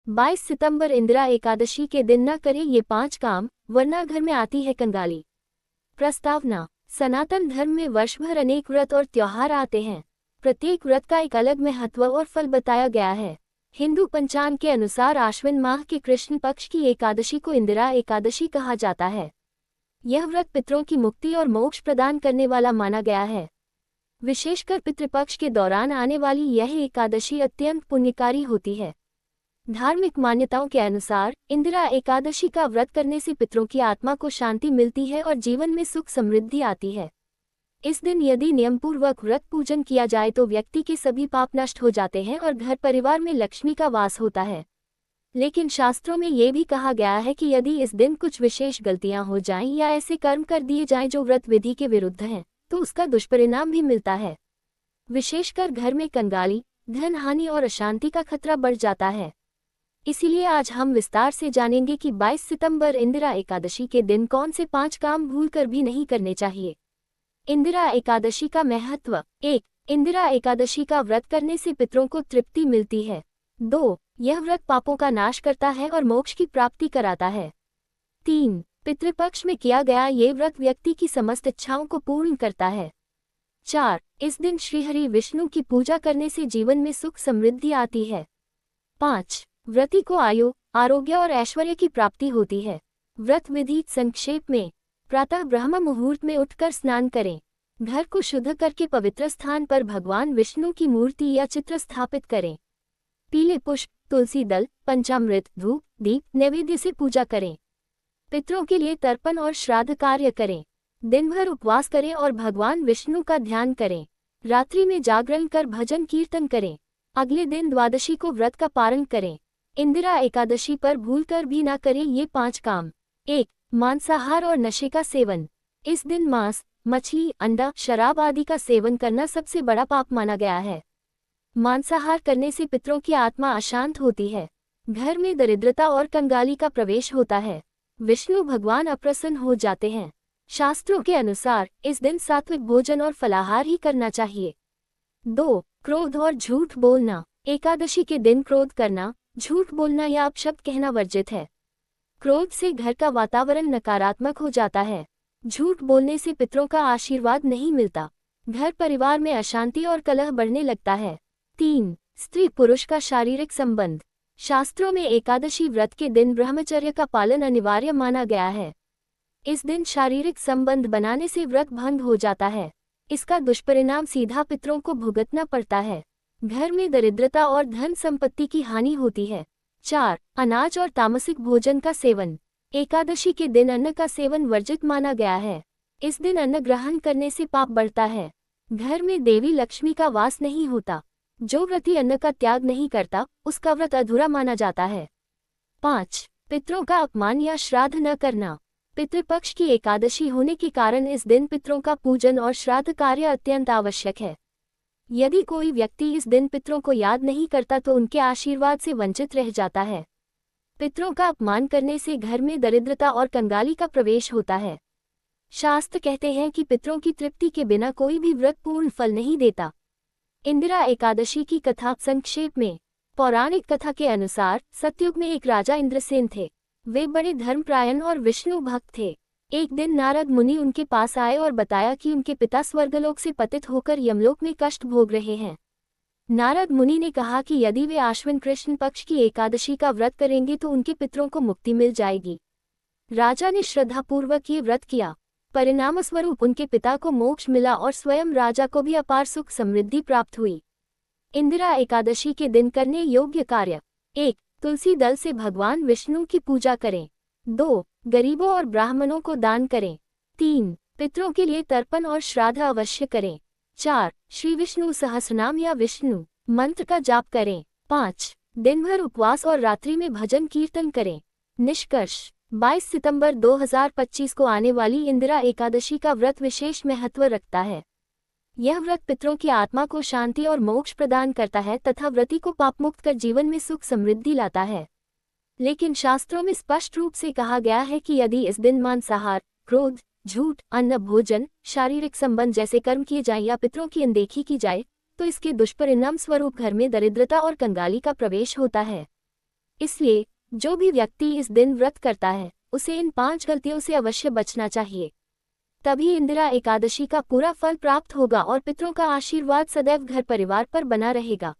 22 सितंबर इंदिरा एकादशी के दिन न करें ये 5 काम, वरना घर में आती है कंगाली। प्रस्तावना। सनातन धर्म में वर्ष भर अनेक व्रत और त्योहार आते हैं। प्रत्येक व्रत का एक अलग महत्व और फल बताया गया है। हिंदू पंचांग के अनुसार आश्विन माह के कृष्ण पक्ष की एकादशी को इंदिरा एकादशी कहा जाता है। यह व्रत पितरों की मुक्ति और मोक्ष प्रदान करने वाला माना गया है। विशेषकर पितृपक्ष के दौरान आने वाली यह एकादशी अत्यंत पुण्यकारी होती है। धार्मिक मान्यताओं के अनुसार इंदिरा एकादशी का व्रत करने से पितरों की आत्मा को शांति मिलती है और जीवन में सुख समृद्धि आती है। इस दिन यदि नियमपूर्वक व्रत पूजन किया जाए तो व्यक्ति के सभी पाप नष्ट हो जाते हैं और घर परिवार में लक्ष्मी का वास होता है। लेकिन शास्त्रों में ये भी कहा गया है कि यदि इस दिन कुछ विशेष गलतियां हो जाएं या ऐसे कर्म कर दिए जाएं जो व्रत विधि के विरुद्ध हैं, तो उसका दुष्परिणाम भी मिलता है। विशेषकर घर में कंगाली, धन हानि और अशांति का खतरा बढ़ जाता है। इसीलिए आज हम विस्तार से जानेंगे कि 22 सितंबर इंदिरा एकादशी के दिन कौन से 5 काम भूलकर भी नहीं करने चाहिए। इंदिरा एकादशी का महत्व। 1. इंदिरा एकादशी का व्रत करने से पितरों को तृप्ति मिलती है। 2. यह व्रत पापों का नाश करता है और मोक्ष की प्राप्ति कराता है। 3. पितृपक्ष में किया गया ये व्रत व्यक्ति की समस्त इच्छाओं को पूर्ण करता है। 4. इस दिन श्रीहरि विष्णु की पूजा करने से जीवन में सुख समृद्धि आती है। 5. व्रती को आयु, आरोग्य और ऐश्वर्य की प्राप्ति होती है। व्रत विधि संक्षेप में। प्रातः ब्रह्म मुहूर्त में उठकर स्नान करें। घर को शुद्ध करके पवित्र स्थान पर भगवान विष्णु की मूर्ति या चित्र स्थापित करें। पीले पुष्प, तुलसी दल, पंचामृत, धूप, दीप, नैवेद्य से पूजा करें। पितरों के लिए तर्पण और श्राद्ध कार्य करें। दिन भर उपवास करें और भगवान विष्णु का ध्यान करें। रात्रि में जागरण कर भजन कीर्तन करें। अगले दिन द्वादशी को व्रत का पारण करें। इंदिरा एकादशी पर भूलकर भी ना करें ये 5 काम। 1. मांसाहार और नशे का सेवन। इस दिन मांस, मछली, अंडा, शराब आदि का सेवन करना सबसे बड़ा पाप माना गया है। मांसाहार करने से पितरों की आत्मा अशांत होती है। घर में दरिद्रता और कंगाली का प्रवेश होता है। विष्णु भगवान अप्रसन्न हो जाते हैं। शास्त्रों के अनुसार इस दिन सात्विक भोजन और फलाहार ही करना चाहिए। 2. क्रोध और झूठ बोलना। एकादशी के दिन क्रोध करना, झूठ बोलना या अपशब्द कहना वर्जित है। क्रोध से घर का वातावरण नकारात्मक हो जाता है। झूठ बोलने से पितरों का आशीर्वाद नहीं मिलता। घर परिवार में अशांति और कलह बढ़ने लगता है। 3. स्त्री पुरुष का शारीरिक संबंध। शास्त्रों में एकादशी व्रत के दिन ब्रह्मचर्य का पालन अनिवार्य माना गया है। इस दिन शारीरिक संबंध बनाने से व्रत भंग हो जाता है। इसका दुष्परिणाम सीधा पितरों को भुगतना पड़ता है। घर में दरिद्रता और धन संपत्ति की हानि होती है। 4. अनाज और तामसिक भोजन का सेवन। एकादशी के दिन अन्न का सेवन वर्जित माना गया है। इस दिन अन्न ग्रहण करने से पाप बढ़ता है। घर में देवी लक्ष्मी का वास नहीं होता। जो व्रती अन्न का त्याग नहीं करता, उसका व्रत अधूरा माना जाता है। 5. पितरों का अपमान या श्राद्ध न करना। पितृपक्ष की एकादशी होने के कारण इस दिन पितरों का पूजन और श्राद्ध कार्य अत्यंत आवश्यक है। यदि कोई व्यक्ति इस दिन पितरों को याद नहीं करता तो उनके आशीर्वाद से वंचित रह जाता है। पितरों का अपमान करने से घर में दरिद्रता और कंगाली का प्रवेश होता है। शास्त्र कहते हैं कि पितरों की तृप्ति के बिना कोई भी व्रत पूर्ण फल नहीं देता। इंदिरा एकादशी की कथा संक्षेप में। पौराणिक कथा के अनुसार सतयुग में एक राजा इंद्रसेन थे। वे बड़े धर्मपरायण और विष्णु भक्त थे। एक दिन नारद मुनि उनके पास आए और बताया कि उनके पिता स्वर्गलोक से पतित होकर यमलोक में कष्ट भोग रहे हैं। नारद मुनि ने कहा कि यदि वे आश्विन कृष्ण पक्ष की एकादशी का व्रत करेंगे तो उनके पितरों को मुक्ति मिल जाएगी। राजा ने श्रद्धापूर्वक ये व्रत किया। परिणामस्वरूप उनके पिता को मोक्ष मिला और स्वयं राजा को भी अपार सुख समृद्धि प्राप्त हुई। इंदिरा एकादशी के दिन करने योग्य कार्य। 1. तुलसी दल से भगवान विष्णु की पूजा करें। 2. गरीबों और ब्राह्मणों को दान करें। 3. पितरों के लिए तर्पण और श्राद्ध अवश्य करें। 4. श्री विष्णु सहस्रनाम या विष्णु मंत्र का जाप करें। 5. दिन भर उपवास और रात्रि में भजन कीर्तन करें। निष्कर्ष। 22 सितंबर 2025 को आने वाली इंदिरा एकादशी का व्रत विशेष महत्व रखता है। यह व्रत पितरों की आत्मा को शांति और मोक्ष प्रदान करता है तथा व्रती को पापमुक्त कर जीवन में सुख समृद्धि लाता है। लेकिन शास्त्रों में स्पष्ट रूप से कहा गया है कि यदि इस दिन मांसाहार, क्रोध, झूठ, अन्न भोजन, शारीरिक संबंध जैसे कर्म किए जाएं या पितरों की अनदेखी की जाए तो इसके दुष्परिणाम स्वरूप घर में दरिद्रता और कंगाली का प्रवेश होता है। इसलिए जो भी व्यक्ति इस दिन व्रत करता है उसे इन 5 गलतियों से अवश्य बचना चाहिए। तभी इंदिरा एकादशी का पूरा फल प्राप्त होगा और पितरों का आशीर्वाद सदैव घर परिवार पर बना रहेगा।